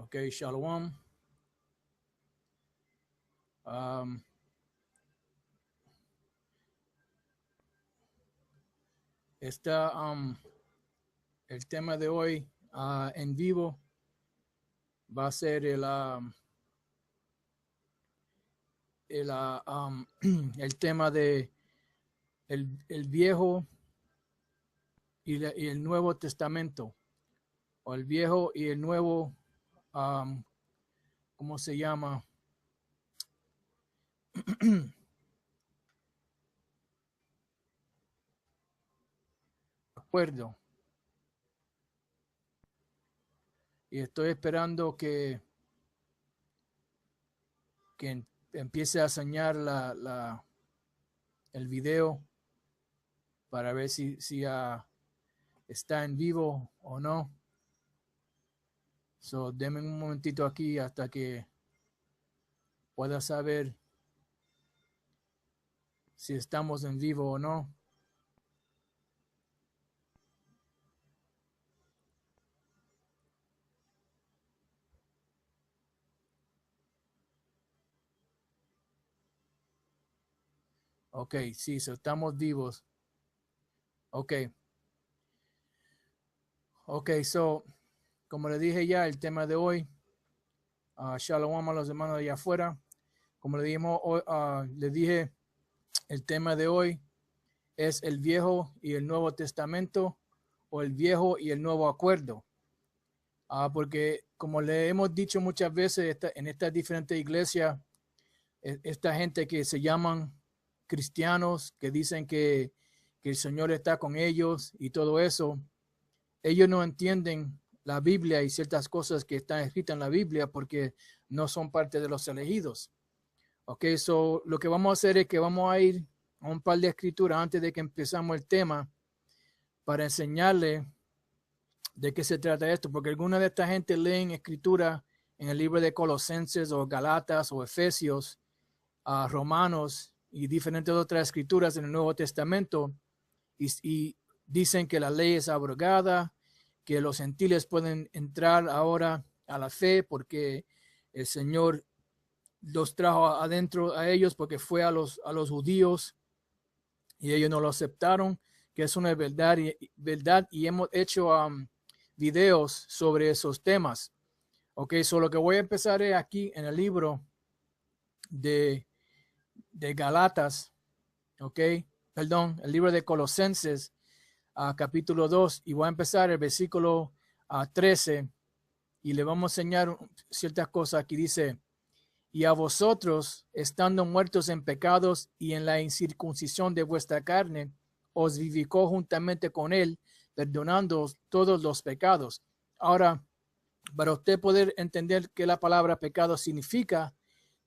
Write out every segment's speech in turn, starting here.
Ok, shalom. El tema de hoy en vivo va a ser el tema de el Viejo y el Nuevo Testamento, o el Viejo y el Nuevo, ¿cómo se llama? Acuerdo. Y estoy esperando que empiece a enseñar el video para ver si está en vivo o no. So, denme un momentito aquí hasta que pueda saber si estamos en vivo o no. Ok, sí, so estamos vivos. Ok. Ok, so, como le dije ya, el tema de hoy, shalom a los hermanos de allá afuera. Como le dije, el tema de hoy es el Viejo y el Nuevo Testamento, o el Viejo y el Nuevo Acuerdo. Porque como le hemos dicho muchas veces en estas diferentes iglesias, esta gente que se llaman cristianos, que dicen que el Señor está con ellos y todo eso, ellos no entienden la Biblia y ciertas cosas que están escritas en la Biblia porque no son parte de los elegidos. Ok, so lo que vamos a hacer es que vamos a ir a un par de escrituras antes de que empezamos el tema para enseñarle de qué se trata esto, porque alguna de esta gente leen escritura en el libro de Colosenses o Galatas o Efesios, Romanos y diferentes otras escrituras en el Nuevo Testamento y dicen que la ley es abrogada, que los gentiles pueden entrar ahora a la fe porque el Señor los trajo adentro a ellos porque fue a los judíos y ellos no lo aceptaron, que es una verdad y hemos hecho videos sobre esos temas. Ok, so lo que voy a empezar es aquí en el libro de Galatas, ok, perdón, el libro de Colosenses, capítulo 2, y voy a empezar el versículo 13 y le vamos a enseñar ciertas cosas. Aquí dice: y a vosotros, estando muertos en pecados y en la incircuncisión de vuestra carne, os vivificó juntamente con él, perdonando todos los pecados. Ahora, para usted poder entender qué la palabra pecado significa,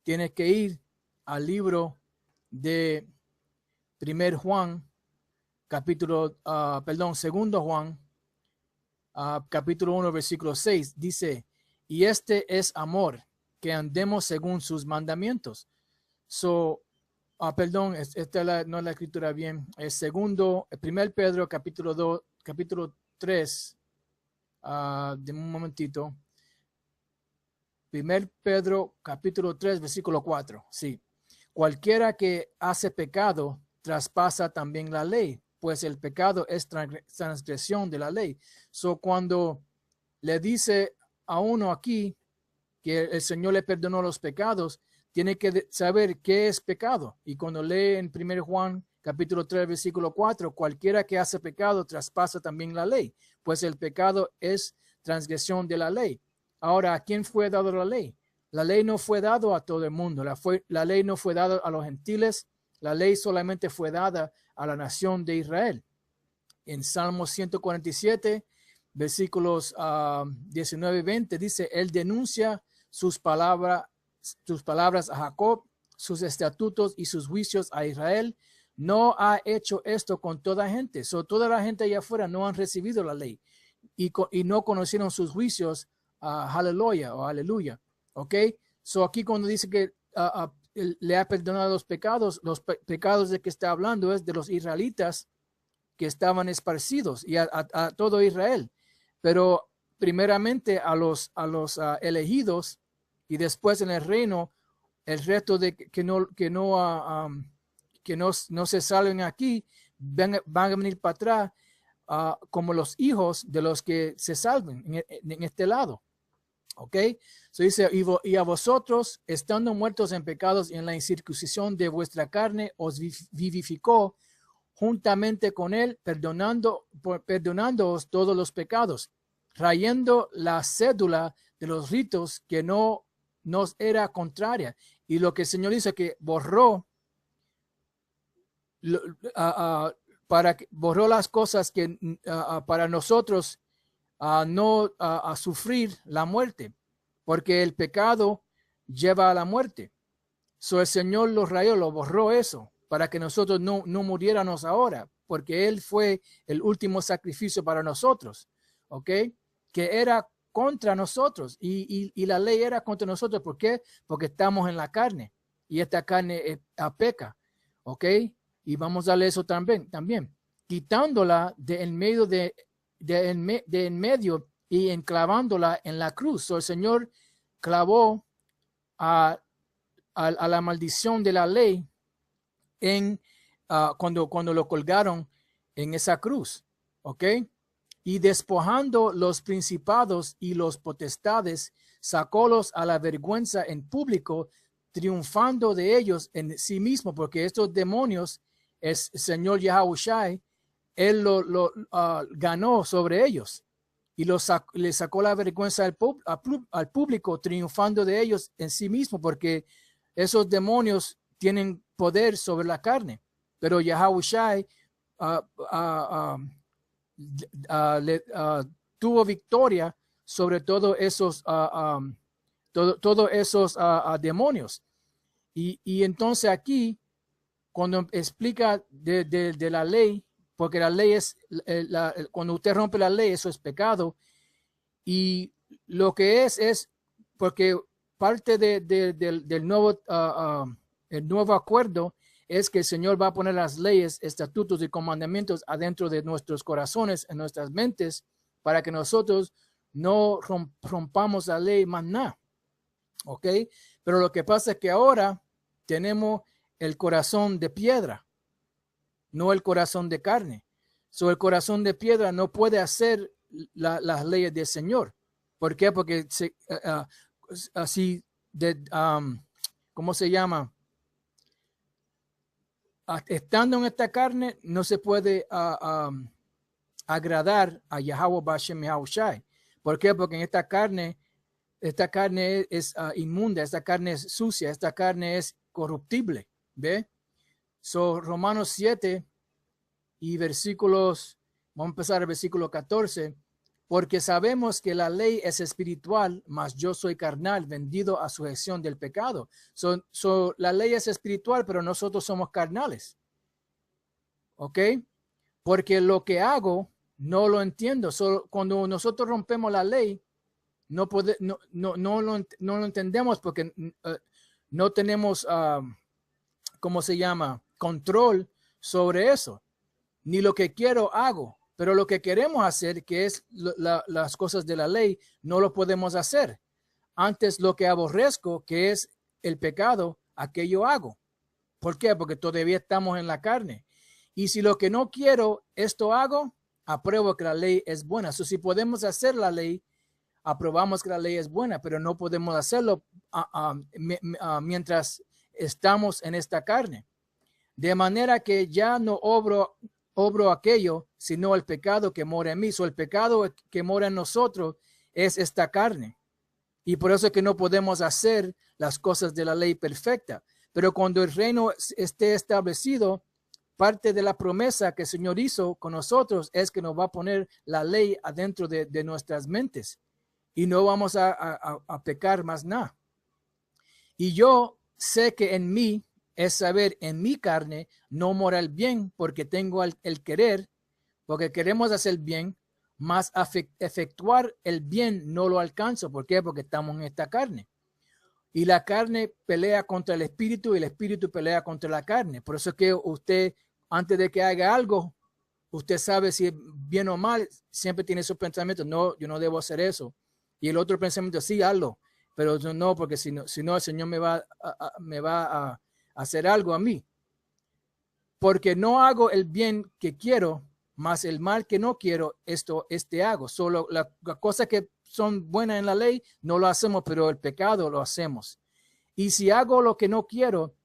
tiene que ir al libro de 1 Juan, segundo Juan, capítulo 1, versículo 6, dice: y este es amor, que andemos según sus mandamientos. Esta no es la escritura bien, es segundo, 1 Pedro, capítulo 3, de un momentito, 1 Pedro, capítulo 3, versículo 4, sí. Cualquiera que hace pecado, traspasa también la ley, pues el pecado es transgresión de la ley. Cuando le dice a uno aquí que el Señor le perdonó los pecados, tiene que saber qué es pecado. Y cuando lee en 1 Juan capítulo 3, versículo 4, cualquiera que hace pecado traspasa también la ley, pues el pecado es transgresión de la ley. Ahora, ¿a quién fue dado la ley? La ley no fue dado a todo el mundo. La ley no fue dada a los gentiles. La ley solamente fue dada a la nación de Israel. En Salmo 147, versículos 19 y 20, dice: él denuncia sus palabras a Jacob, sus estatutos y sus juicios a Israel. No ha hecho esto con toda gente. Toda la gente allá afuera no han recibido la ley y no conocieron sus juicios. Aleluya o aleluya. Ok. Aquí cuando dice que le ha perdonado los pecados de que está hablando es de los israelitas que estaban esparcidos y a todo Israel. Pero primeramente a los elegidos y después en el reino, el resto de que no se salven aquí, van a venir para atrás como los hijos de los que se salven en este lado. ¿Ok? So dice, y a vosotros, estando muertos en pecados y en la incircuncisión de vuestra carne, os vivificó juntamente con él, perdonándoos todos los pecados, trayendo la cédula de los ritos que no nos era contraria. Y lo que el Señor dice que borró, borró las cosas que para nosotros no sufrir la muerte, porque el pecado lleva a la muerte. So el Señor lo rayó, lo borró eso, para que nosotros no muriéramos ahora, porque Él fue el último sacrificio para nosotros, ¿ok? Que era contra nosotros y la ley era contra nosotros. ¿Por qué? Porque estamos en la carne y esta carne peca, ¿ok? Y vamos a darle eso también, quitándola de en medio en medio y enclavándola en la cruz. So, el Señor clavó a la maldición de la ley cuando lo colgaron en esa cruz, ¿ok? Y despojando los principados y los potestades, sacólos a la vergüenza en público, triunfando de ellos en sí mismo, porque estos demonios, el Señor Yahushai, Él lo ganó sobre ellos y le sacó la vergüenza al público, triunfando de ellos en sí mismo, porque esos demonios tienen poder sobre la carne, pero Yahushai tuvo victoria sobre todos esos demonios. Y entonces aquí, cuando explica de la ley, porque la ley es, cuando usted rompe la ley, eso es pecado, y lo que es porque parte del nuevo, el nuevo acuerdo es que el Señor va a poner las leyes, estatutos y comandamientos adentro de nuestros corazones, en nuestras mentes, para que nosotros no rompamos la ley más nada. ¿Ok? Pero lo que pasa es que ahora tenemos el corazón de piedra, no el corazón de carne. So, el corazón de piedra no puede hacer las leyes del Señor. ¿Por qué? Porque así, ¿cómo se llama? Estando en esta carne, no se puede agradar a Yahweh Bashem Yahushai. ¿Por qué? Porque en esta carne es inmunda, esta carne es sucia, esta carne es corruptible. ¿Ve? So, Romanos 7 y vamos a empezar el versículo 14, porque sabemos que la ley es espiritual, mas yo soy carnal, vendido a sujeción del pecado. So, la ley es espiritual, pero nosotros somos carnales. ¿Ok? Porque lo que hago no lo entiendo. So, cuando nosotros rompemos la ley, no lo entendemos porque no tenemos, ¿cómo se llama? Control sobre eso. Ni lo que quiero hago, pero lo que queremos hacer, que es las cosas de la ley, no lo podemos hacer. Antes lo que aborrezco, que es el pecado, aquello hago. ¿Por qué? Porque todavía estamos en la carne. Y si lo que no quiero, esto hago, apruebo que la ley es buena. So, si podemos hacer la ley, aprobamos que la ley es buena, pero no podemos hacerlo mientras estamos en esta carne. De manera que ya no obro aquello, sino el pecado que mora en mí. So, el pecado que mora en nosotros es esta carne. Y por eso es que no podemos hacer las cosas de la ley perfecta. Pero cuando el reino esté establecido, parte de la promesa que el Señor hizo con nosotros es que nos va a poner la ley adentro de nuestras mentes. Y no vamos a pecar más nada. Y yo sé que en mí, es saber, en mi carne no mora el bien, porque tengo el querer, porque queremos hacer bien, más efectuar el bien no lo alcanzo. ¿Por qué? Porque estamos en esta carne. Y la carne pelea contra el espíritu y el espíritu pelea contra la carne. Por eso es que usted, antes de que haga algo, usted sabe si es bien o mal, siempre tiene esos pensamientos, no, yo no debo hacer eso. Y el otro pensamiento, sí, hazlo, pero no, porque si no el Señor me va a hacer algo a mí. Porque no hago el bien que quiero, más el mal que no quiero, este hago. Solo las cosas que son buenas en la ley, no lo hacemos, pero el pecado lo hacemos. Y si hago lo que no quiero,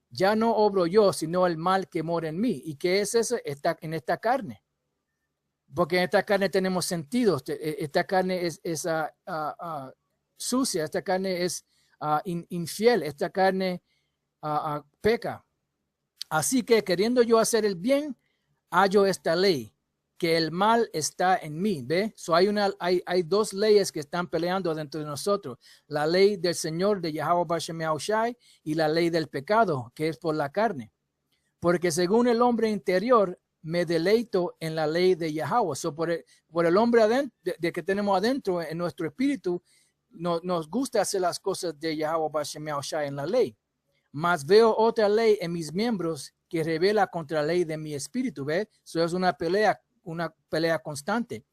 ya no obro yo, sino el mal que mora en mí. ¿Y qué es eso? Está en esta carne. Porque en esta carne tenemos sentidos. Esta carne es sucia. Esta carne es infiel. Esta carne peca. Así que queriendo yo hacer el bien, hallo esta ley, que el mal está en mí. ¿Ve? Hay dos leyes que están peleando dentro de nosotros. La ley del Señor de Yahweh Bashem Yahushai y la ley del pecado, que es por la carne. Porque según el hombre interior, me deleito en la ley de Yahweh. Por el hombre de que tenemos adentro en nuestro espíritu, nos gusta hacer las cosas de Yahweh Bashem Yahushai en la ley. Mas veo otra ley en mis miembros que revela contra la ley de mi espíritu. ¿Ve? Eso es una pelea constante.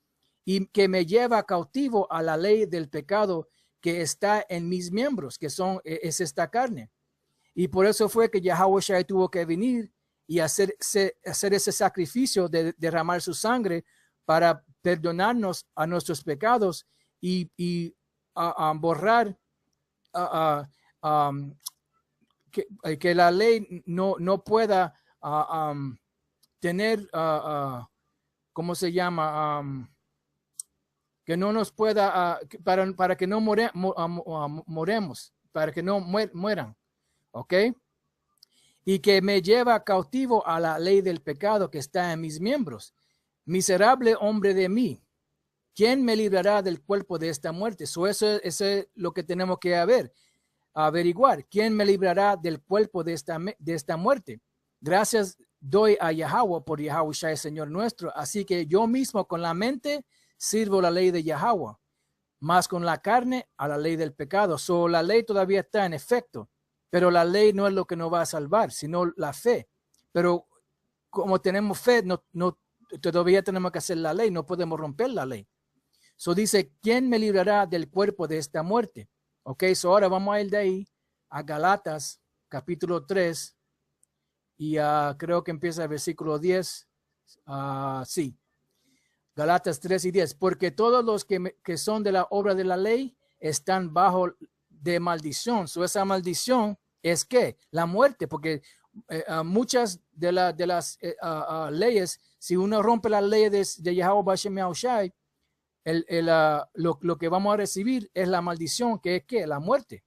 Y que me lleva cautivo a la ley del pecado que está en mis miembros, que es esta carne. Y por eso fue que Yahushua tuvo que venir y hacer ese sacrificio de derramar su sangre para perdonarnos a nuestros pecados y borrar que la ley no pueda tener, ¿cómo se llama? Que no nos pueda, para que no moremos, para que no mueran, ¿ok? Y que me lleva cautivo a la ley del pecado que está en mis miembros. Miserable hombre de mí, ¿quién me librará del cuerpo de esta muerte? Eso es lo que tenemos que averiguar. ¿Quién me librará del cuerpo de esta muerte? Gracias doy a Yahweh por Yahushua, Señor nuestro. Así que yo mismo con la mente sirvo la ley de Yahweh, más con la carne a la ley del pecado. La ley todavía está en efecto, pero la ley no es lo que nos va a salvar, sino la fe. Pero como tenemos fe, todavía tenemos que hacer la ley, no podemos romper la ley. Dice, ¿quién me librará del cuerpo de esta muerte? Ok, ahora vamos a ir de ahí a Galatas, capítulo 3, y creo que empieza el versículo 10. Sí, Galatas 3 y 10. Porque todos los que son de la obra de la ley están bajo de maldición. Esa maldición es ¿qué? La muerte, porque muchas de las leyes, si uno rompe la ley de Yahweh Bashem Yahushai, lo que vamos a recibir es la maldición, que es ¿qué? La muerte.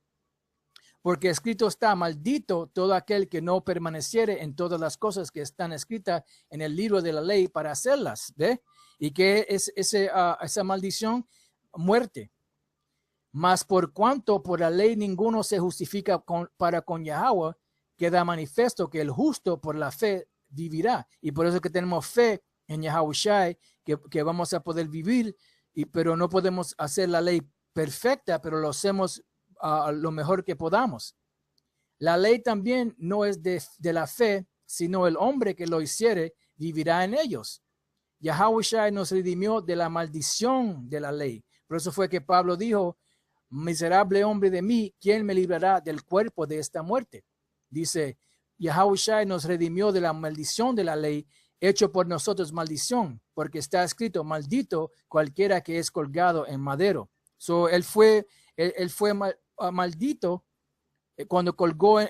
Porque escrito está, maldito todo aquel que no permaneciere en todas las cosas que están escritas en el libro de la ley para hacerlas. ¿Ve? ¿Y qué es esa maldición? Muerte. Mas por cuanto por la ley ninguno se justifica para con Yahweh, queda manifiesto que el justo por la fe vivirá. Y por eso que tenemos fe en Yahushua, que vamos a poder vivir, pero no podemos hacer la ley perfecta, pero lo hacemos lo mejor que podamos. La ley también no es de la fe, sino el hombre que lo hiciere vivirá en ellos. Yahushua nos redimió de la maldición de la ley. Por eso fue que Pablo dijo, miserable hombre de mí, ¿quién me librará del cuerpo de esta muerte? Dice, Yahushua nos redimió de la maldición de la ley, hecho por nosotros maldición, porque está escrito, maldito cualquiera que es colgado en madero. Él fue maldito cuando colgó en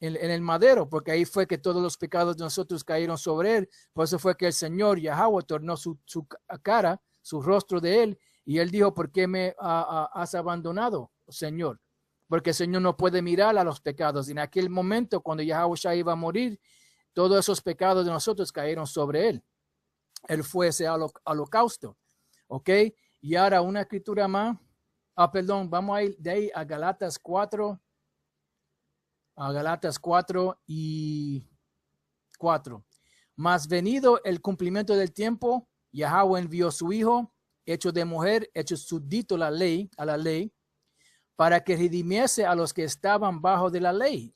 el madero, porque ahí fue que todos los pecados de nosotros cayeron sobre él. Por eso fue que el Señor Yahweh tornó su cara, su rostro de él, y él dijo, ¿por qué me has abandonado, Señor? Porque el Señor no puede mirar a los pecados. En aquel momento, cuando Yahushua iba a morir, todos esos pecados de nosotros cayeron sobre él. Él fue ese holocausto. ¿Ok? Y ahora una escritura más. Vamos a ir de ahí a Galatas 4. A Galatas 4 y 4. Mas venido el cumplimiento del tiempo, Yahweh envió su hijo, hecho de mujer, hecho súbdito a la ley, para que redimiese a los que estaban bajo de la ley.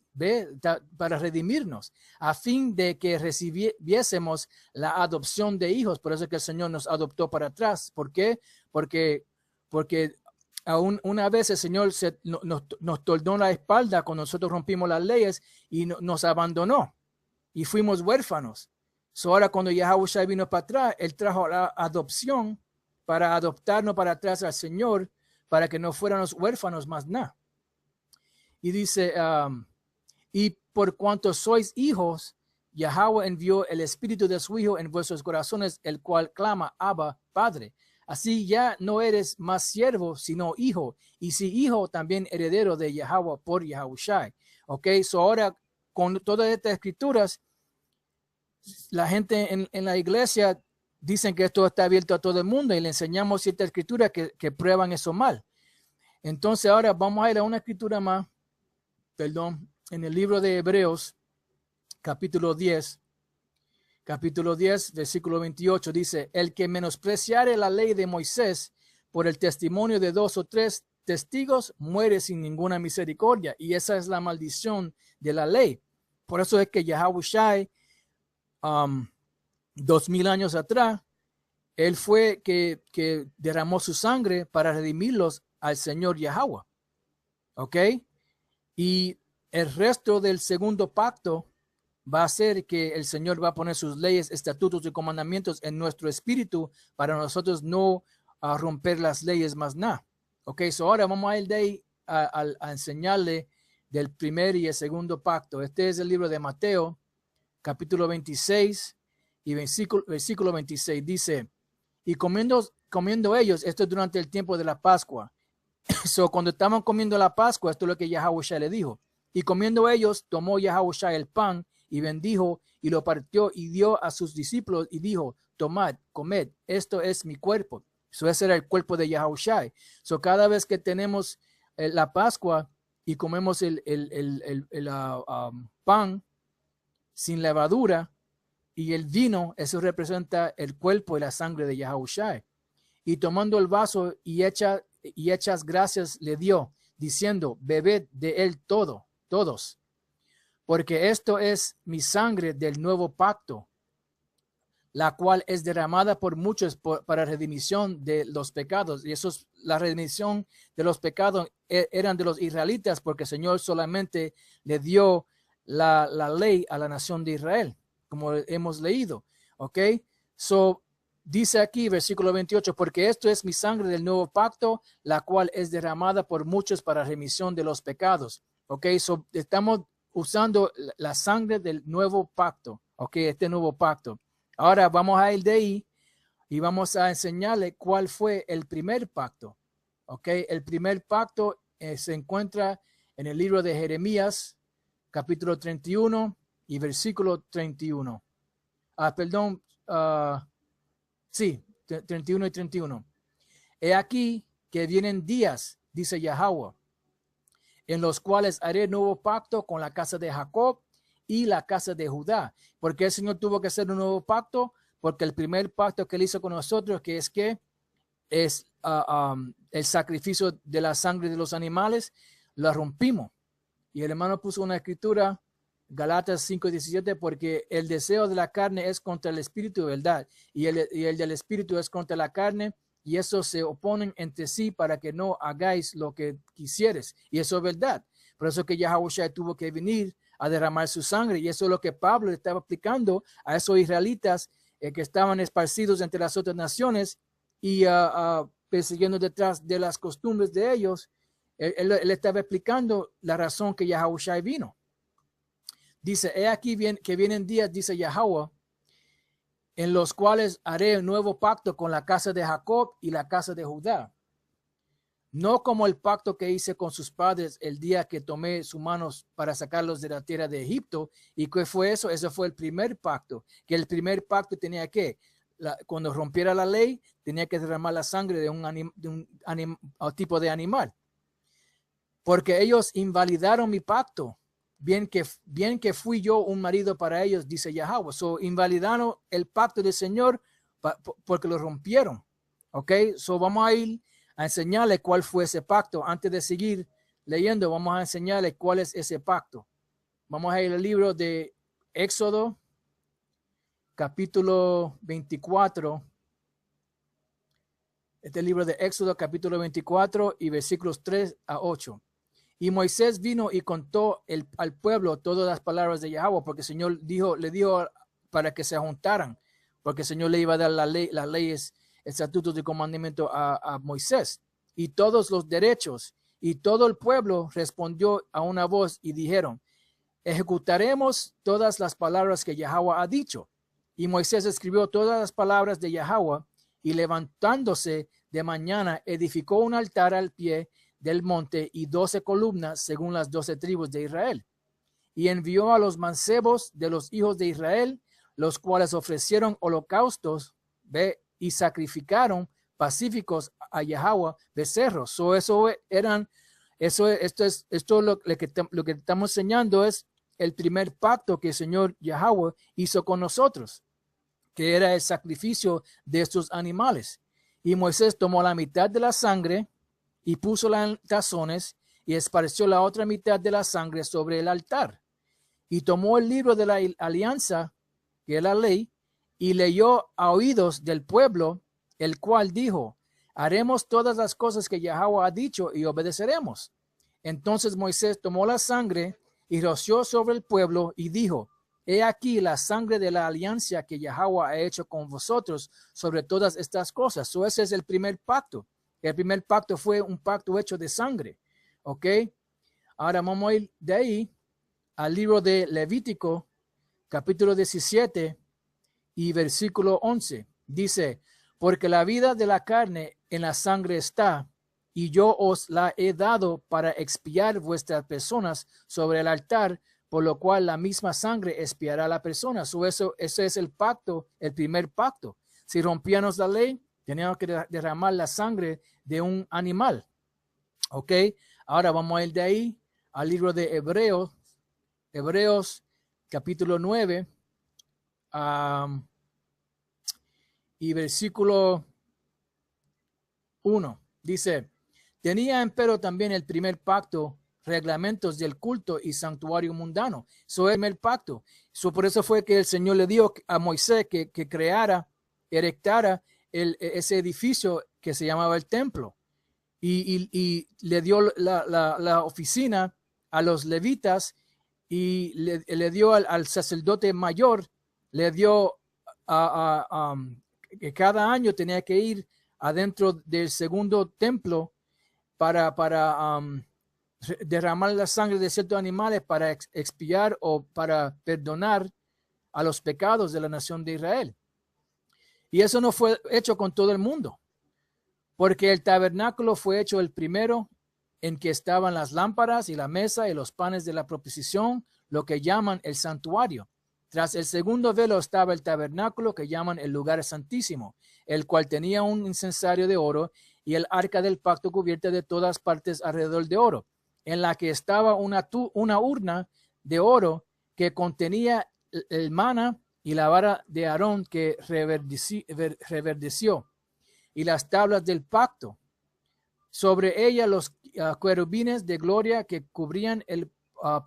para redimirnos, a fin de que recibiésemos la adopción de hijos. Por eso es que el Señor nos adoptó para atrás. ¿Por qué? Porque aún una vez el Señor nos tornó la espalda cuando nosotros rompimos las leyes y nos abandonó y fuimos huérfanos. Ahora cuando Yahawashi vino para atrás, Él trajo la adopción para adoptarnos para atrás al Señor, para que no fuéramos huérfanos más nada. Y dice, y por cuanto sois hijos, Yahweh envió el espíritu de su Hijo en vuestros corazones, el cual clama, Abba, Padre. Así ya no eres más siervo, sino hijo. Y si hijo, también heredero de Yahweh por Yahushai. Ok, ahora con todas estas escrituras, la gente en la iglesia dicen que esto está abierto a todo el mundo y le enseñamos ciertas escrituras que prueban eso mal. Entonces ahora vamos a ir a una escritura más, en el libro de Hebreos, capítulo 10, versículo 28, dice, el que menospreciare la ley de Moisés por el testimonio de 2 o 3 testigos muere sin ninguna misericordia. Y esa es la maldición de la ley. Por eso es que Yahushai, 2000 años atrás, él fue que derramó su sangre para redimirlos al Señor Yahweh. ¿Ok? Y el resto del segundo pacto va a ser que el Señor va a poner sus leyes, estatutos y comandamientos en nuestro espíritu para nosotros no romper las leyes más nada. Ok, ahora vamos a ir de ahí a enseñarle del primer y el segundo pacto. Este es el libro de Mateo, capítulo 26 y versículo 26. Dice, y comiendo ellos, esto es durante el tiempo de la Pascua. Cuando estaban comiendo la Pascua, esto es lo que Yahushua le dijo. Y comiendo ellos, tomó Yahushua el pan y bendijo y lo partió y dio a sus discípulos y dijo, tomad, comed, esto es mi cuerpo. Ese era el cuerpo de Yahushua. Cada vez que tenemos la Pascua y comemos el pan sin levadura y el vino, eso representa el cuerpo y la sangre de Yahushua. Y tomando el vaso y hechas gracias le dio, diciendo, bebed de él todos, porque esto es mi sangre del nuevo pacto, la cual es derramada por muchos para redimisión de los pecados. Y eso es la redimisión de los pecados, eran de los israelitas, porque el Señor solamente le dio la ley a la nación de Israel, como hemos leído. Ok, dice aquí, versículo 28, porque esto es mi sangre del nuevo pacto, la cual es derramada por muchos para remisión de los pecados. Ok, estamos usando la sangre del nuevo pacto. Ok, este nuevo pacto. Ahora vamos a ir de ahí y vamos a enseñarle cuál fue el primer pacto. Ok, el primer pacto se encuentra en el libro de Jeremías, capítulo 31 y versículo 31. Sí, 31 y 31. He aquí que vienen días, dice Yahweh, en los cuales haré nuevo pacto con la casa de Jacob y la casa de Judá. ¿Por qué el Señor tuvo que hacer un nuevo pacto? Porque el primer pacto que él hizo con nosotros, que es el sacrificio de la sangre de los animales, lo rompimos. Y el hermano puso una escritura, Galatas 5:17, porque el deseo de la carne es contra el espíritu de verdad, y el del espíritu es contra la carne, y eso se oponen entre sí para que no hagáis lo que quisieres. Y eso es verdad. Por eso que Yahushua tuvo que venir a derramar su sangre, y eso es lo que Pablo estaba aplicando a esos israelitas que estaban esparcidos entre las otras naciones y persiguiendo detrás de las costumbres de ellos. Él estaba explicando la razón que Yahushua vino. Dice, he aquí que vienen días, dice Yahweh, en los cuales haré un nuevo pacto con la casa de Jacob y la casa de Judá. No como el pacto que hice con sus padres el día que tomé sus manos para sacarlos de la tierra de Egipto. ¿Y qué fue eso? Eso fue el primer pacto. Que el primer pacto tenía que, cuando rompiera la ley, tenía que derramar la sangre de un tipo de animal. Porque ellos invalidaron mi pacto. Bien que fui yo un marido para ellos, dice Yahweh. Invalidaron el pacto del Señor porque lo rompieron. Ok, vamos a ir a enseñarle cuál fue ese pacto. Antes de seguir leyendo, vamos a enseñarle cuál es ese pacto. Vamos a ir al libro de Éxodo, capítulo 24. Este libro de Éxodo, capítulo 24 y versículos 3 a 8. Y Moisés vino y contó al pueblo todas las palabras de Yahweh, porque el Señor le dijo para que se juntaran, porque el Señor le iba a dar las leyes, estatutos y comandamientos a Moisés. Y todos los derechos, y todo el pueblo respondió a una voz y dijeron: ejecutaremos todas las palabras que Yahweh ha dicho. Y Moisés escribió todas las palabras de Yahweh, y levantándose de mañana edificó un altar al pie del monte y 12 columnas según las 12 tribus de Israel. Y envió a los mancebos de los hijos de Israel, los cuales ofrecieron holocaustos y sacrificaron pacíficos a Yahweh becerros. Lo que estamos enseñando es el primer pacto que el Señor Yahweh hizo con nosotros, que era el sacrificio de estos animales. Y Moisés tomó la mitad de la sangre y puso en tazones y esparció la otra mitad de la sangre sobre el altar. Y tomó el libro de la alianza, que es la ley, y leyó a oídos del pueblo, el cual dijo: haremos todas las cosas que Yahweh ha dicho y obedeceremos. Entonces Moisés tomó la sangre y roció sobre el pueblo y dijo: he aquí la sangre de la alianza que Yahweh ha hecho con vosotros sobre todas estas cosas. Ese es el primer pacto. El primer pacto fue un pacto hecho de sangre. ¿Ok? Ahora vamos a ir de ahí al libro de Levítico, capítulo 17 y versículo 11. Dice: porque la vida de la carne en la sangre está, y yo os la he dado para expiar vuestras personas sobre el altar, por lo cual la misma sangre expiará a la persona. Ese es el pacto, el primer pacto. Si rompíamos la ley, teníamos que derramar la sangre de un animal. Ok, ahora vamos a ir de ahí al libro de Hebreos capítulo 9 y versículo 1. Dice: tenía empero también el primer pacto reglamentos del culto y santuario mundano. Eso es el primer pacto. Por eso fue que el Señor le dio a Moisés que creara, erectara ese edificio que se llamaba el templo. Y le dio la oficina a los levitas, y le dio al sacerdote mayor, le dio que cada año tenía que ir adentro del segundo templo para derramar la sangre de ciertos animales para expiar o para perdonar a los pecados de la nación de Israel. Y eso no fue hecho con todo el mundo, porque el tabernáculo fue hecho el primero, en que estaban las lámparas y la mesa y los panes de la proposición, lo que llaman el santuario. Tras el segundo velo estaba el tabernáculo, que llaman el lugar santísimo, el cual tenía un incensario de oro y el arca del pacto cubierta de todas partes alrededor de oro, en la que estaba una urna de oro que contenía el maná y la vara de Aarón que reverdeció, y las tablas del pacto. Sobre ella los querubines de gloria que cubrían el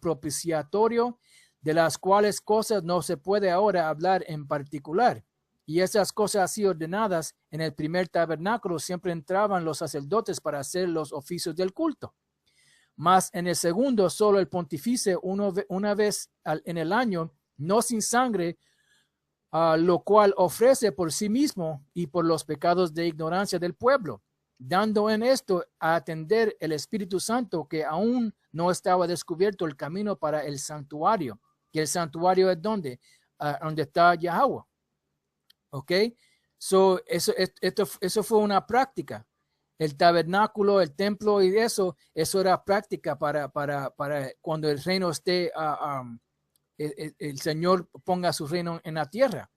propiciatorio, de las cuales cosas no se puede ahora hablar en particular. Y esas cosas así ordenadas en el primer tabernáculo siempre entraban los sacerdotes para hacer los oficios del culto. Mas en el segundo solo el pontífice una vez en el año, no sin sangre, lo cual ofrece por sí mismo y por los pecados de ignorancia del pueblo, dando en esto a atender el Espíritu Santo, que aún no estaba descubierto el camino para el santuario, que el santuario es donde está Yahweh. Ok, eso fue una práctica. El tabernáculo, el templo y eso era práctica para cuando el reino esté, el Señor ponga su reino en la tierra.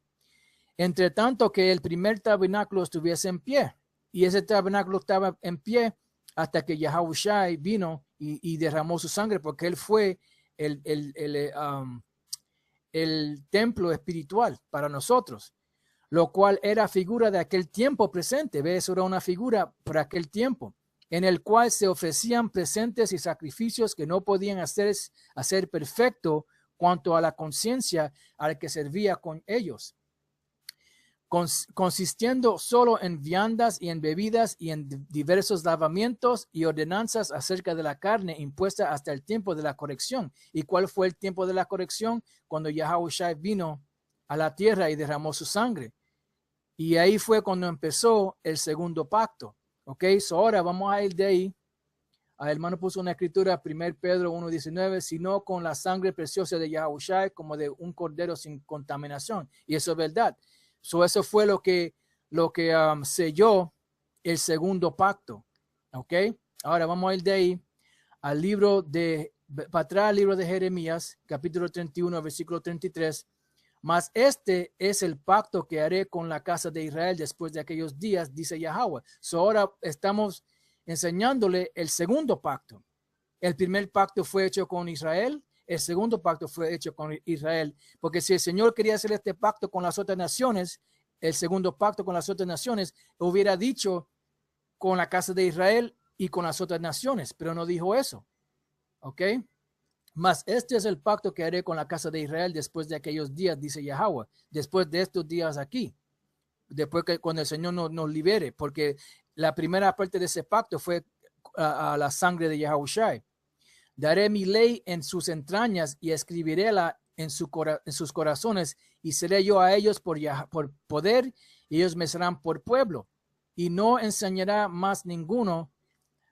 Entre tanto que el primer tabernáculo estuviese en pie, y ese tabernáculo estaba en pie hasta que Yahushua vino y derramó su sangre, porque él fue el templo espiritual para nosotros, lo cual era figura de aquel tiempo presente. ¿Ves? Eso era una figura para aquel tiempo. en el cual se ofrecían presentes y sacrificios que no podían hacer perfecto cuanto a la conciencia al que servía con ellos, consistiendo solo en viandas y en bebidas y en diversos lavamientos y ordenanzas acerca de la carne impuesta hasta el tiempo de la corrección. ¿Y cuál fue el tiempo de la corrección? Cuando Yahushua vino a la tierra y derramó su sangre. Y ahí fue cuando empezó el segundo pacto. Ok, so ahora vamos a ir de ahí. El hermano puso una escritura, 1 Pedro 1:19, sino con la sangre preciosa de Yahushua como de un cordero sin contaminación. Y eso es verdad. So eso fue lo que selló el segundo pacto. Ok, ahora vamos a ir de ahí al libro para atrás al libro de Jeremías, capítulo 31, versículo 33. Mas este es el pacto que haré con la casa de Israel después de aquellos días, dice Yahweh. So ahora estamos enseñándole el segundo pacto. El primer pacto fue hecho con Israel. El segundo pacto fue hecho con Israel. Porque si el Señor quería hacer este pacto con las otras naciones, el segundo pacto con las otras naciones, hubiera dicho con la casa de Israel y con las otras naciones, pero no dijo eso. ¿Ok? Mas este es el pacto que haré con la casa de Israel después de aquellos días, dice Yahweh, después de estos días aquí, después que cuando el Señor nos libere, porque la primera parte de ese pacto fue a la sangre de Yahushua. Daré mi ley en sus entrañas y escribiréla en sus corazones, y seré yo a ellos por poder, y ellos me serán por pueblo. Y no enseñará más ninguno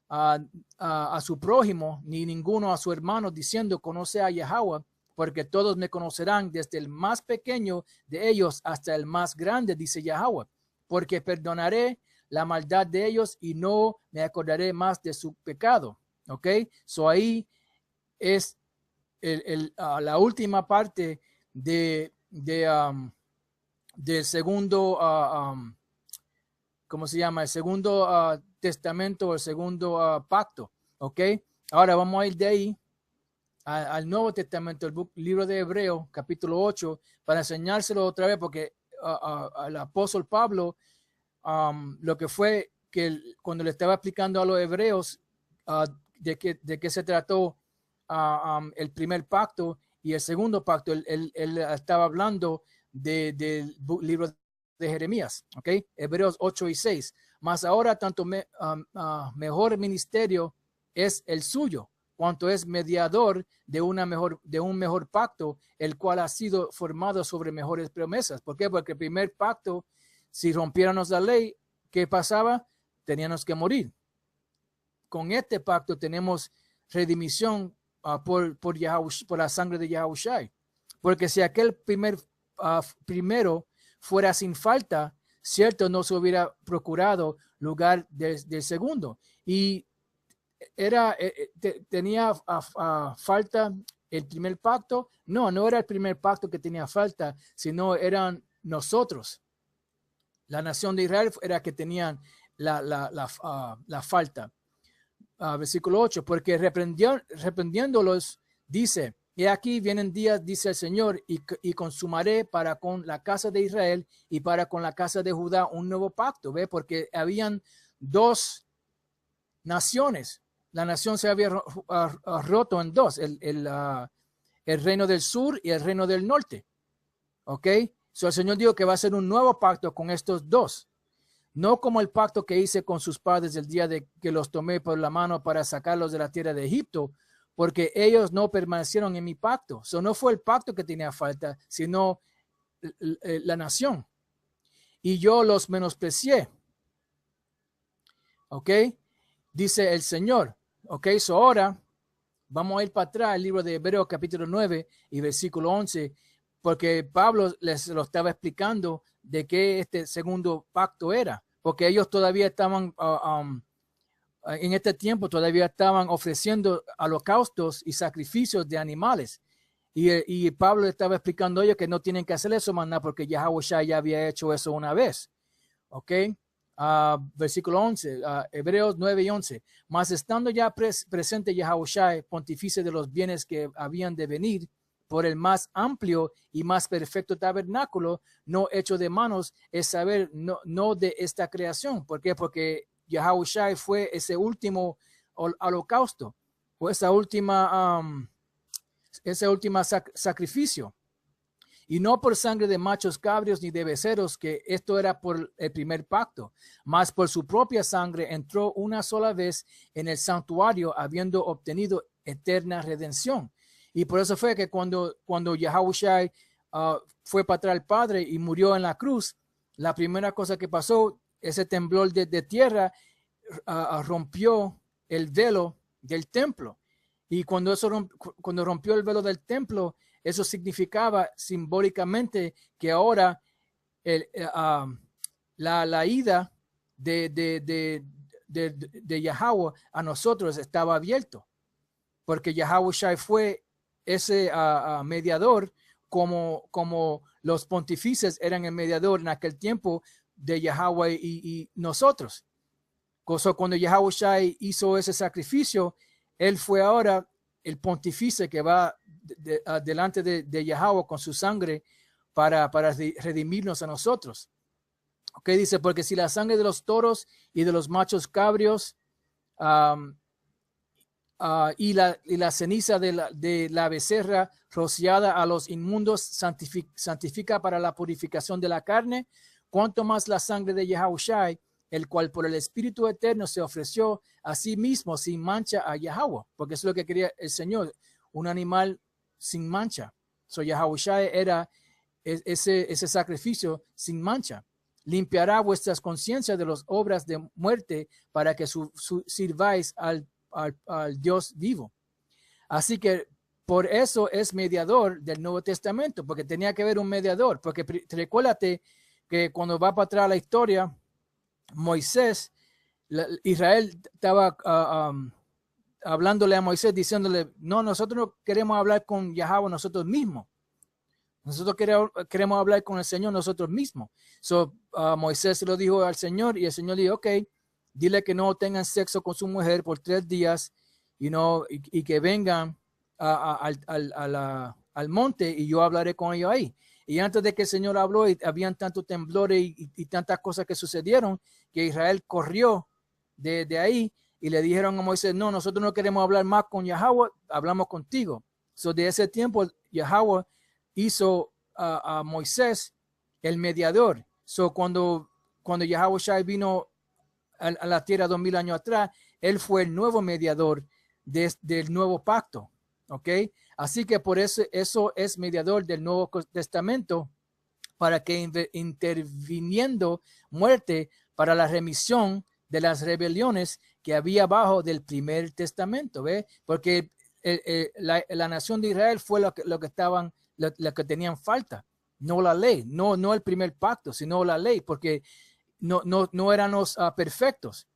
a su prójimo, ni ninguno a su hermano, diciendo, conoce a Yahweh, porque todos me conocerán, desde el más pequeño de ellos hasta el más grande, dice Yahweh, porque perdonaré la maldad de ellos y no me acordaré más de su pecado. Ok, so ahí es la última parte del segundo, ¿cómo se llama? El segundo testamento, el segundo pacto. Ok, ahora vamos a ir de ahí al Nuevo Testamento, el libro de Hebreo, capítulo 8, para enseñárselo otra vez, porque al apóstol Pablo, lo que fue que cuando le estaba explicando a los hebreos de qué se trató el primer pacto y el segundo pacto, él estaba hablando del libro de Jeremías, ¿ok? Hebreos 8 y 6. Mas ahora tanto mejor ministerio es el suyo, cuanto es mediador de un mejor pacto, el cual ha sido formado sobre mejores promesas. ¿Por qué? Porque el primer pacto, si rompiéramos la ley, ¿qué pasaba? Teníamos que morir. Con este pacto tenemos redimisión por la sangre de Yahushua. Porque si aquel primero fuera sin falta, cierto, no se hubiera procurado lugar del segundo. Y tenía falta el primer pacto. No era el primer pacto que tenía falta, sino eran nosotros. La nación de Israel era que tenían la falta. Versículo 8, porque reprendiéndolos, dice, y aquí vienen días, dice el Señor, y consumaré para con la casa de Israel y para con la casa de Judá un nuevo pacto, ¿ve? Porque habían dos naciones. La nación se había roto en dos, el reino del sur y el reino del norte. ¿Ok? So el Señor dijo que va a hacer un nuevo pacto con estos dos. No como el pacto que hice con sus padres el día de que los tomé por la mano para sacarlos de la tierra de Egipto, porque ellos no permanecieron en mi pacto. So no fue el pacto que tenía falta, sino la nación. Y yo los menosprecié. ¿Ok? Dice el Señor. ¿Ok? So ahora vamos a ir para atrás al libro de Hebreos capítulo 9 y versículo 11, porque Pablo les lo estaba explicando de qué este segundo pacto era, porque ellos todavía estaban, en este tiempo todavía estaban ofreciendo holocaustos y sacrificios de animales. Y Pablo estaba explicando a ellos que no tienen que hacer eso, maná, porque Yahushua ya había hecho eso una vez. ¿Ok? Versículo 11, Hebreos 9 y 11. Mas estando ya presente Yahushua, pontífice de los bienes que habían de venir, por el más amplio y más perfecto tabernáculo, no hecho de manos, es saber, no de esta creación. ¿Por qué? Porque Yahushua fue ese último holocausto, o esa última sacrificio. Y no por sangre de machos cabríos ni de becerros, que esto era por el primer pacto, mas por su propia sangre entró una sola vez en el santuario, habiendo obtenido eterna redención. Y por eso fue que cuando Yahushua fue para atrás al Padre y murió en la cruz, la primera cosa que pasó, ese temblor de tierra rompió el velo del templo. Y cuando rompió el velo del templo, eso significaba simbólicamente que ahora la ida de Yahweh a nosotros estaba abierto, porque Yahushua fue ese mediador, como los pontífices eran el mediador en aquel tiempo de Yahweh y nosotros. Cuando Yahushua hizo ese sacrificio, él fue ahora el pontífice que va delante de Yahweh con su sangre para redimirnos a nosotros. Ok, dice, porque si la sangre de los toros y de los machos cabrios y la ceniza de la becerra rociada a los inmundos santifica para la purificación de la carne, cuanto más la sangre de Yahushua, el cual por el Espíritu Eterno se ofreció a sí mismo sin mancha a Yahweh, porque eso es lo que quería el Señor, un animal sin mancha. So Yahushua era ese sacrificio sin mancha. Limpiará vuestras conciencias de las obras de muerte para que sirváis al Dios vivo. Así que por eso es mediador del Nuevo Testamento, porque tenía que haber un mediador, porque recuérdate que cuando va para atrás la historia, Moisés, Israel estaba hablándole a Moisés, diciéndole, no, nosotros no queremos hablar con Yahweh nosotros mismos. Nosotros queremos hablar con el Señor nosotros mismos. Moisés se lo dijo al Señor y el Señor dijo, ok, dile que no tengan sexo con su mujer por 3 días y que vengan al monte y yo hablaré con ellos ahí. Y antes de que el Señor habló, y habían tantos temblores y tantas cosas que sucedieron, que Israel corrió de ahí y le dijeron a Moisés, no, nosotros no queremos hablar más con Yahweh, hablamos contigo. De ese tiempo, Yahweh hizo a Moisés el mediador. Cuando Yahushua vino a la tierra 2000 años atrás, él fue el nuevo mediador del nuevo pacto. ¿Ok? Así que por eso es mediador del Nuevo Testamento, para que interviniendo muerte para la remisión de las que había bajo del primer testamento, ¿ve? Porque la nación de Israel fue lo que tenían falta, no la ley, no el primer pacto, sino la ley, porque no éramos perfectos.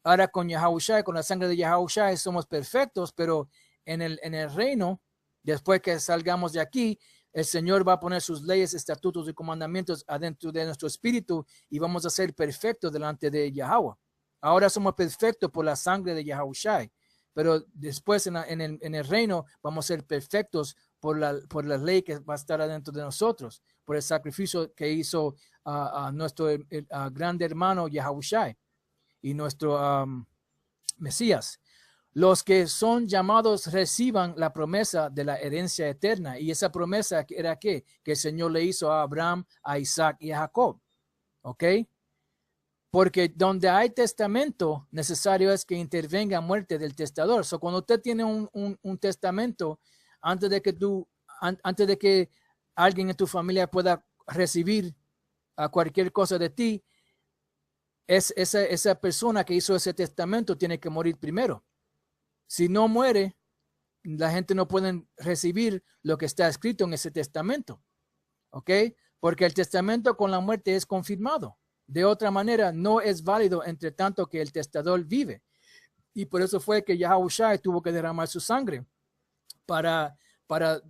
Ahora con Yahushua, con la sangre de Yahushua somos perfectos, pero en el reino, después que salgamos de aquí, el Señor va a poner sus leyes, estatutos y comandamientos adentro de nuestro espíritu y vamos a ser perfectos delante de Yahweh. Ahora somos perfectos por la sangre de Yahushua, pero después en el reino vamos a ser perfectos por la ley que va a estar adentro de nosotros, por el sacrificio que hizo nuestro grande hermano Yahushua y nuestro Mesías. Los que son llamados reciban la promesa de la herencia eterna. Y esa promesa era que el Señor le hizo a Abraham, a Isaac y a Jacob. ¿Ok? Porque donde hay testamento, necesario es que intervenga muerte del testador. Cuando usted tiene un testamento, antes de que alguien en tu familia pueda recibir cualquier cosa de ti, esa persona que hizo ese testamento tiene que morir primero. Si no muere, la gente no puede recibir lo que está escrito en ese testamento. ¿Ok? Porque el testamento con la muerte es confirmado. De otra manera, no es válido entre tanto que el testador vive. Y por eso fue que Yahushua tuvo que derramar su sangre para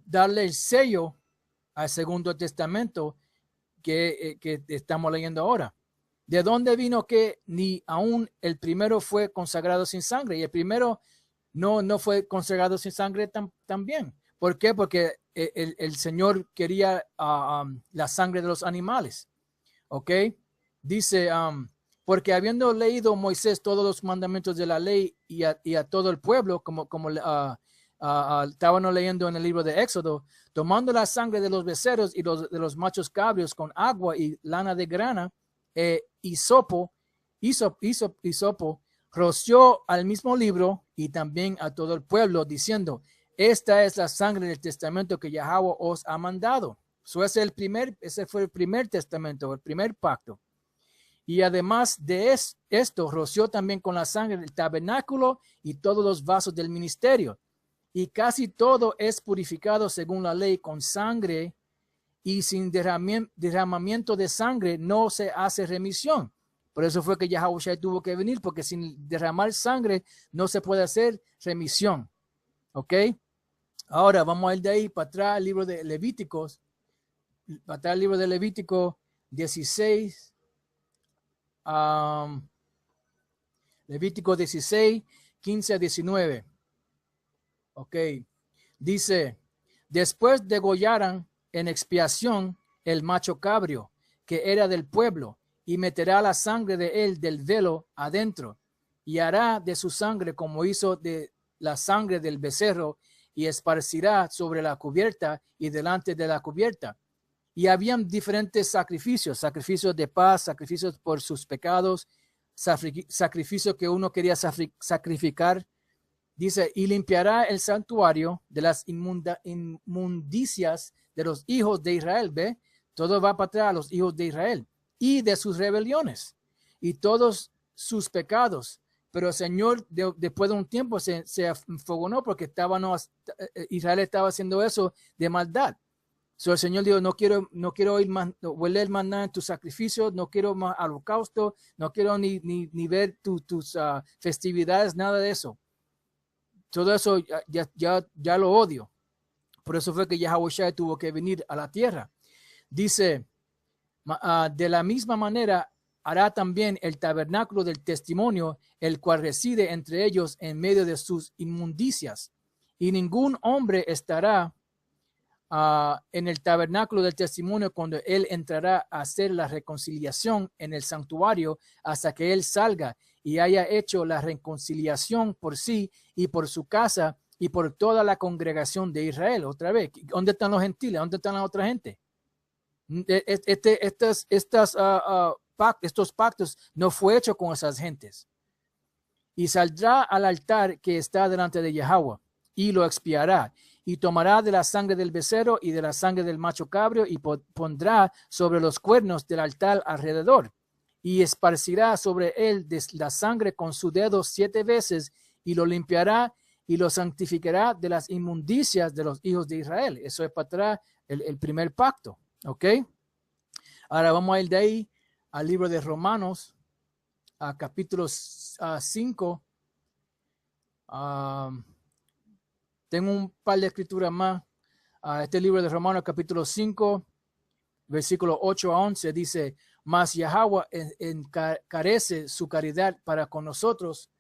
darle el sello al segundo testamento que estamos leyendo ahora. ¿De dónde vino que ni aún el primero fue consagrado sin sangre? Y el primero no fue consagrado sin sangre también. ¿Por qué? Porque el Señor quería la sangre de los animales. ¿Ok? Dice Porque habiendo leído Moisés todos los mandamientos de la ley y a todo el pueblo, como estábamos leyendo en el libro de Éxodo, tomando la sangre de los becerros y de los machos cabrios con agua y lana de grana, hisopo, roció al mismo libro y también a todo el pueblo, diciendo, esta es la sangre del testamento que Yahweh os ha mandado. Ese fue el primer testamento, el primer pacto. Y además de esto, roció también con la sangre del tabernáculo y todos los vasos del ministerio. Y casi todo es purificado según la ley con sangre, y sin derramamiento de sangre no se hace remisión. Por eso fue que Yahushua tuvo que venir, porque sin derramar sangre no se puede hacer remisión. ¿Ok? Ahora vamos a ir de ahí para atrás al libro de Levíticos. Para atrás al libro de Levítico 16. Levítico 16, 15 a 19. Ok. Dice, después degollaran en expiación el macho cabrio, que era del pueblo, y meterá la sangre de él del velo adentro, y hará de su sangre como hizo de la sangre del becerro, y esparcirá sobre la cubierta y delante de la cubierta. Y habían diferentes sacrificios, sacrificios de paz, sacrificios por sus pecados, sacrificios que uno quería sacrificar. Dice, y limpiará el santuario de las inmundicias de los hijos de Israel. ¿Ve? Todo va para atrás a los hijos de Israel. Y de sus rebeliones y todos sus pecados. Pero el Señor, después de un tiempo, se enfogonó porque Israel estaba haciendo eso de maldad. So, el Señor dijo, no quiero oír más, hueler más nada en tus sacrificios, no quiero más holocausto, no quiero ni ver tus festividades, nada de eso. Todo eso ya lo odio. Por eso fue que Yahushua tuvo que venir a la tierra. Dice, de la misma manera hará también el tabernáculo del testimonio, el cual reside entre ellos en medio de sus inmundicias. Y ningún hombre estará en el tabernáculo del testimonio cuando él entrará a hacer la reconciliación en el santuario hasta que él salga y haya hecho la reconciliación por sí y por su casa y por toda la congregación de Israel. Otra vez, ¿dónde están los gentiles? ¿Dónde están la otra gente? Estos pactos no fue hecho con esas gentes. Y saldrá al altar que está delante de Yahweh y lo expiará. Y tomará de la sangre del becerro y de la sangre del macho cabrio y pondrá sobre los cuernos del altar alrededor. Y esparcirá sobre él la sangre con su dedo 7 veces y lo limpiará y lo santificará de las inmundicias de los hijos de Israel. Eso es para atrás el primer pacto. ¿Ok? Ahora vamos a ir de ahí al libro de Romanos, a capítulo 5. Tengo un par de escrituras más. Este libro de Romanos, capítulo 5, versículo 8 a 11, dice, mas Yahweh encarece su caridad para con nosotros,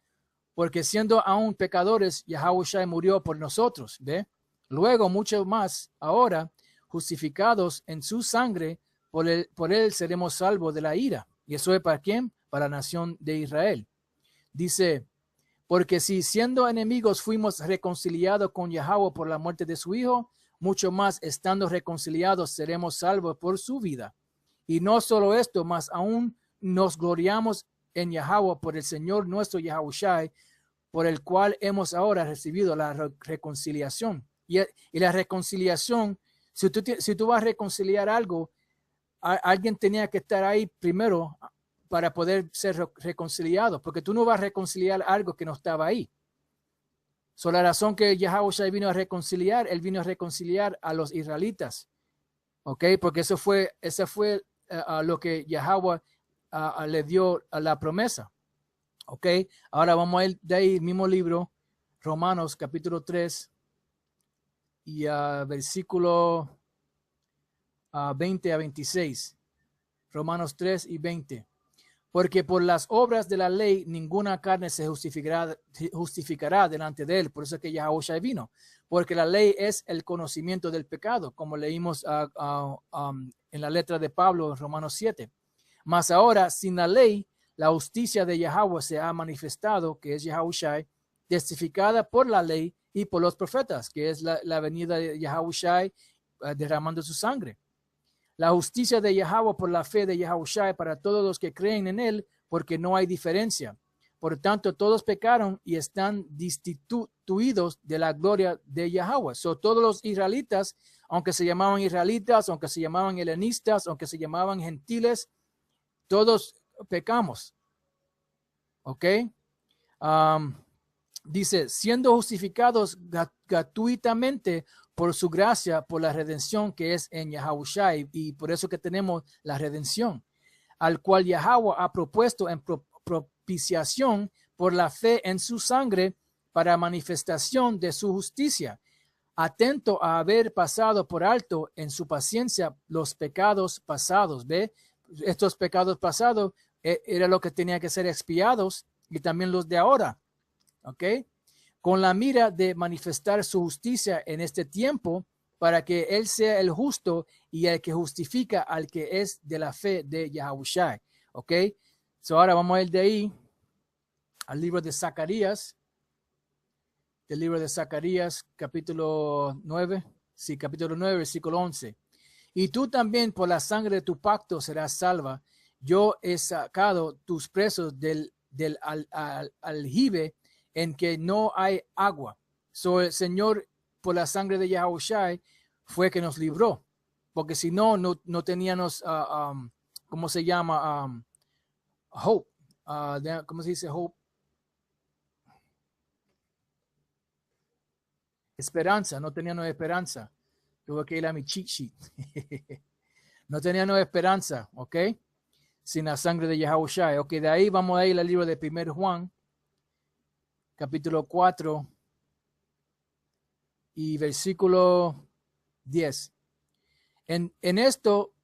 porque siendo aún pecadores, Yahweh murió por nosotros. ¿Ve? Luego, mucho más, ahora, justificados en su sangre, por él seremos salvos de la ira. ¿Y eso es para quién? Para la nación de Israel. Dice, porque si siendo enemigos fuimos reconciliados con Yahweh por la muerte de su Hijo, mucho más estando reconciliados seremos salvos por su vida. Y no solo esto, mas aún nos gloriamos en Yahweh por el Señor nuestro Yahushua, por el cual hemos ahora recibido la reconciliación. Y la reconciliación, si tú vas a reconciliar algo, alguien tenía que estar ahí primero para poder ser reconciliado, porque tú no vas a reconciliar algo que no estaba ahí. So, la razón que Yahushua vino a reconciliar, él vino a reconciliar a los israelitas. ¿Ok? Porque eso fue lo que Yahweh le dio a la promesa. ¿Ok? Ahora vamos a ir de ahí, mismo libro, Romanos capítulo 3 y versículo 20 a 26. Romanos 3 y 20. Porque por las obras de la ley ninguna carne se justificará delante de él. Por eso es que Yahushua vino. Porque la ley es el conocimiento del pecado, como leímos en la letra de Pablo en Romanos 7. Mas ahora, sin la ley, la justicia de Yahweh se ha manifestado, que es Yahushai, testificada por la ley y por los profetas, que es la venida de Yahushai derramando su sangre. La justicia de Yahweh por la fe de Yahushai para todos los que creen en él, porque no hay diferencia. Por tanto, todos pecaron y están destituidos de la gloria de Yahweh. So, todos los israelitas, aunque se llamaban israelitas, aunque se llamaban helenistas, aunque se llamaban gentiles, todos pecamos. ¿Ok? Dice, siendo justificados gratuitamente por su gracia, por la redención que es en Yahushai, y por eso que tenemos la redención, al cual Yahweh ha propuesto en propiciación por la fe en su sangre para manifestación de su justicia, atento a haber pasado por alto en su paciencia los pecados pasados. ¿Ve? Estos pecados pasados era lo que tenía que ser expiados, y también los de ahora. ¿Ok? Con la mira de manifestar su justicia en este tiempo, para que él sea el justo y el que justifica al que es de la fe de Yahushai. ¿Ok? So ahora vamos a ir de ahí al libro de Zacarías. Del libro de Zacarías, capítulo 9. Sí, capítulo 9, versículo 11. Y tú también por la sangre de tu pacto serás salva. Yo he sacado tus presos del aljibe en que no hay agua. So el Señor, por la sangre de Yahushai, fue que nos libró. Porque si no, no teníamos, ¿cómo se llama? Hope. ¿Cómo se dice hope? Esperanza. No teníamos esperanza. Tuve que ir a mi cheat sheet. No teníamos esperanza, ¿ok? Sin la sangre de Yahushai. Ok, de ahí vamos a ir al libro de 1 Juan, capítulo 4 y versículo 10. En esto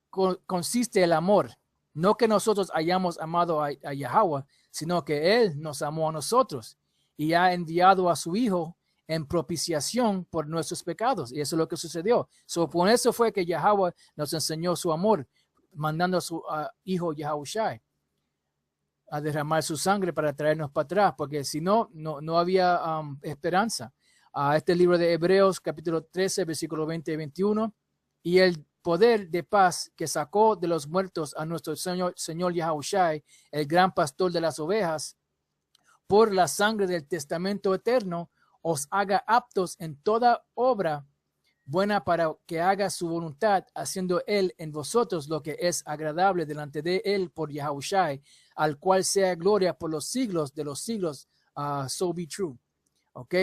consiste el amor, no que nosotros hayamos amado a Yahweh, sino que Él nos amó a nosotros y ha enviado a su Hijo en propiciación por nuestros pecados. Y eso es lo que sucedió. Por eso fue que Yahweh nos enseñó su amor, mandando a su Hijo Yahushai a derramar su sangre para traernos para atrás, porque si no, no había esperanza. Este libro de Hebreos, capítulo 13, versículo 20 y 21, y el poder de paz que sacó de los muertos a nuestro Señor Yahushai, el gran pastor de las ovejas, por la sangre del testamento eterno, os haga aptos en toda obra buena para que haga su voluntad, haciendo él en vosotros lo que es agradable delante de él por Yahushai, al cual sea gloria por los siglos de los siglos. So be true. Ok.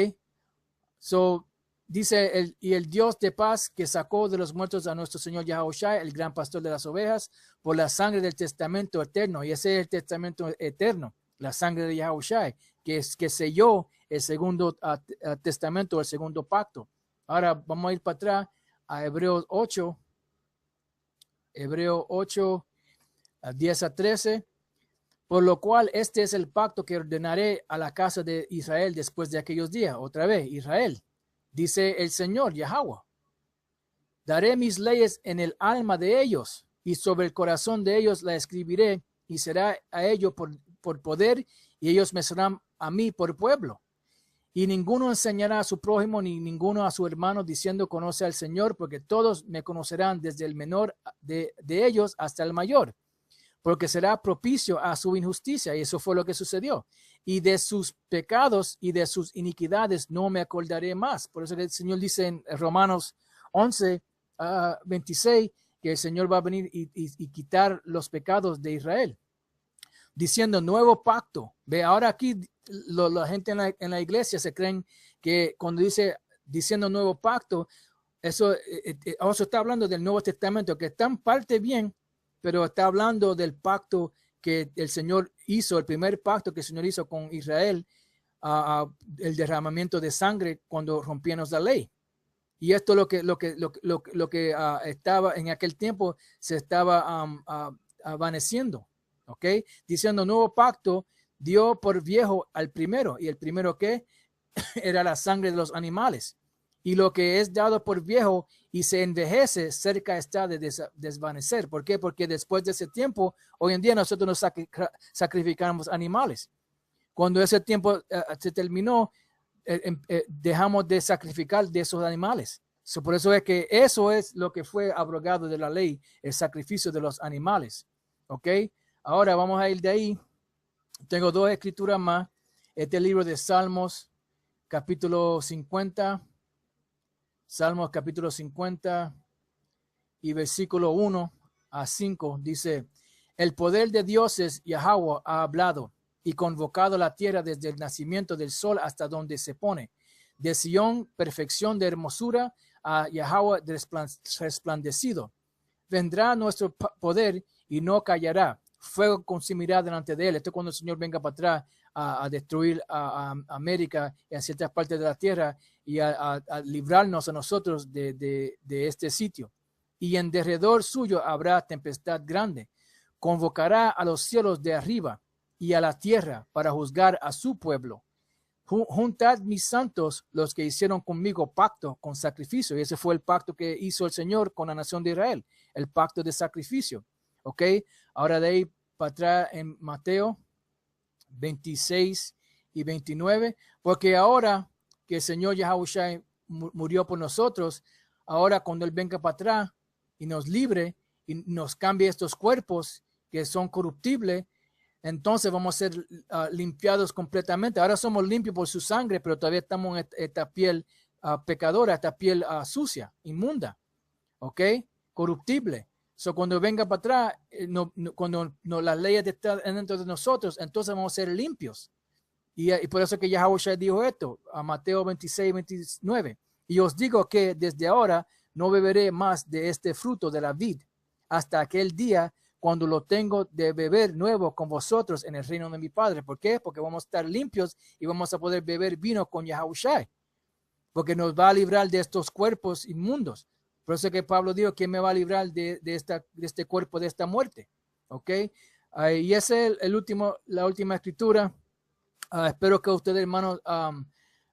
So dice y el Dios de paz que sacó de los muertos a nuestro Señor Yahushai, el gran pastor de las ovejas, por la sangre del testamento eterno. Y ese es el testamento eterno, la sangre de Yahushai, que selló el segundo testamento, el segundo pacto. Ahora vamos a ir para atrás a Hebreos 8, 10 a 13. Por lo cual este es el pacto que ordenaré a la casa de Israel después de aquellos días. Otra vez, Israel. Dice el Señor, Yahweh. Daré mis leyes en el alma de ellos y sobre el corazón de ellos la escribiré y será a ellos por poder y ellos me serán a mí por pueblo. Y ninguno enseñará a su prójimo ni ninguno a su hermano diciendo conoce al Señor, porque todos me conocerán desde el menor de ellos hasta el mayor, porque será propicio a su injusticia. Y eso fue lo que sucedió. Y de sus pecados y de sus iniquidades no me acordaré más. Por eso que el Señor dice en Romanos 11, 26, que el Señor va a venir y quitar los pecados de Israel. Diciendo nuevo pacto. Ve, ahora aquí la gente en la iglesia se creen que cuando dice diciendo nuevo pacto, eso está hablando del Nuevo Testamento, que está en parte bien, pero está hablando del pacto que el Señor hizo, el primer pacto que el Señor hizo con Israel, el derramamiento de sangre cuando rompíamos la ley. Y esto es lo que estaba en aquel tiempo, se estaba avaneciendo. ¿Ok? Diciendo nuevo pacto, dio por viejo al primero. ¿Y el primero qué? Era la sangre de los animales. y lo que es dado por viejo y se envejece, cerca está de desvanecer. ¿Por qué? Porque después de ese tiempo, hoy en día nosotros nos sacrificamos animales. Cuando ese tiempo se terminó, dejamos de sacrificar de esos animales. Por eso es que eso es lo que fue abrogado de la ley, el sacrificio de los animales. ¿Ok? Ahora vamos a ir de ahí. Tengo dos escrituras más. Este libro de Salmos, capítulo 50. Salmos, capítulo 50 y versículo 1 a 5. Dice, el poder de dioses Yahweh ha hablado y convocado la tierra desde el nacimiento del sol hasta donde se pone. De Sión, perfección de hermosura, a Yahweh resplandecido. Vendrá nuestro poder y no callará. Fuego consumirá delante de él. Esto es cuando el Señor venga para atrás a destruir a América y a ciertas partes de la tierra y a librarnos a nosotros de este sitio. Y en derredor suyo habrá tempestad grande. Convocará a los cielos de arriba y a la tierra para juzgar a su pueblo. Juntad mis santos, los que hicieron conmigo pacto con sacrificio. Y ese fue el pacto que hizo el Señor con la nación de Israel, el pacto de sacrificio. ¿Ok? Ahora de ahí para atrás en Mateo 26 y 29, porque ahora que el Señor Yahushua murió por nosotros, ahora cuando Él venga para atrás y nos libre y nos cambie estos cuerpos que son corruptibles, entonces vamos a ser limpiados completamente. Ahora somos limpios por su sangre, pero todavía estamos en esta piel pecadora, esta piel sucia, inmunda, ¿ok? Corruptible. Cuando venga para atrás, cuando las leyes están dentro de nosotros, entonces vamos a ser limpios. Y por eso que Yahushua dijo esto, a Mateo 26, 29. Y os digo que desde ahora no beberé más de este fruto de la vid hasta aquel día cuando lo tengo de beber nuevo con vosotros en el reino de mi Padre. ¿Por qué? Porque vamos a estar limpios y vamos a poder beber vino con Yahushua, porque nos va a librar de estos cuerpos inmundos. Por eso que Pablo dijo, ¿quién me va a librar de este cuerpo, de esta muerte? ¿Ok? Y esa es la última escritura. Espero que ustedes, hermanos,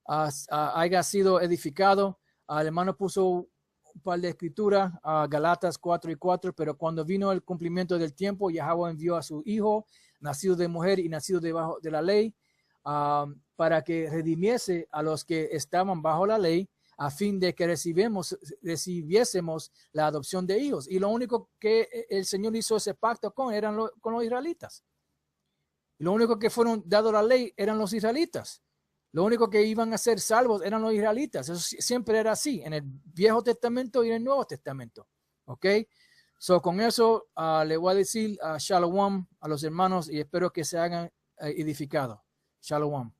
haya sido edificado. El hermano puso un par de escrituras, Galatas 4:4, pero cuando vino el cumplimiento del tiempo, Yahweh envió a su hijo, nacido de mujer y nacido debajo de la ley, para que redimiese a los que estaban bajo la ley, a fin de que recibiésemos la adopción de hijos. Y lo único que el Señor hizo ese pacto con los israelitas. Y lo único que fueron dados la ley eran los israelitas. Lo único que iban a ser salvos eran los israelitas. Eso siempre era así, en el Viejo Testamento y en el Nuevo Testamento. ¿Ok? Con eso le voy a decir Shalom a los hermanos y espero que se hagan edificados. Shalom.